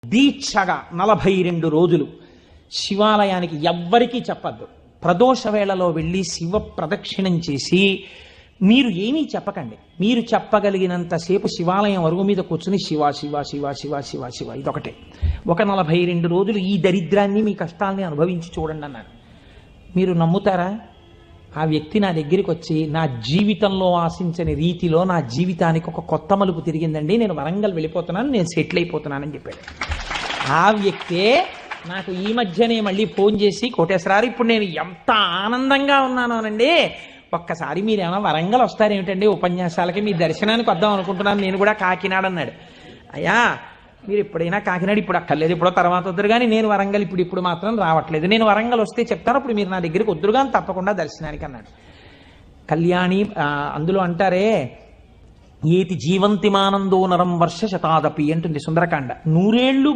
దీక్షగా 42 రోజులు శివాలయానికి ఎవ్వరికీ చెప్పద్దు. ప్రదోష వేళలో వెళ్ళి శివ ప్రదక్షిణం చేసి మీరు ఏమీ చెప్పకండి. మీరు చెప్పగలిగినంతసేపు శివాలయం అరుగు మీద కూర్చుని శివ శివ శివ శివ శివ శివ ఇదొకటే. ఒక 42 రోజులు ఈ దరిద్రాన్ని మీ కష్టాల్ని అనుభవించి చూడండి అన్నాడు. మీరు నమ్ముతారా? ఆ వ్యక్తి నా దగ్గరికి వచ్చి నా జీవితంలో ఆశించని రీతిలో నా జీవితానికి ఒక కొత్త మలుపు తిరిగిందండి, నేను వరంగల్ వెళ్ళిపోతున్నాను, నేను సెటిల్ అయిపోతున్నానని చెప్పాడు. ఆ వ్యక్తే నాకు ఈ మధ్యనే మళ్ళీ ఫోన్ చేసి, కోటేశ్వరారు ఇప్పుడు నేను ఎంత ఆనందంగా ఉన్నానోనండి, ఒక్కసారి మీరేమన్నా వరంగల్ వస్తారేమిటండి ఉపన్యాసాలకి, మీ దర్శనానికి వద్దాం అనుకుంటున్నాను, నేను కూడా కాకినాడ అన్నాడు. అయ్యా మీరు ఎప్పుడైనా కాకినాడ ఇప్పుడు అక్కర్లేదు, ఇప్పుడు తర్వాత వద్దురు కానీ నేను వరంగల్ ఇప్పుడు మాత్రం రావట్లేదు, నేను వరంగల్ వస్తే చెప్తాను, అప్పుడు మీరు నా దగ్గరికి వద్దురు కానీ తప్పకుండా దర్శనానికి అన్నాడు. కళ్యాణి అందులో అంటారే, ఏతి జీవంతిమానందో నరం వర్ష శతాదపి అంటుంది సుందరకాండ. 100 ఏళ్ళు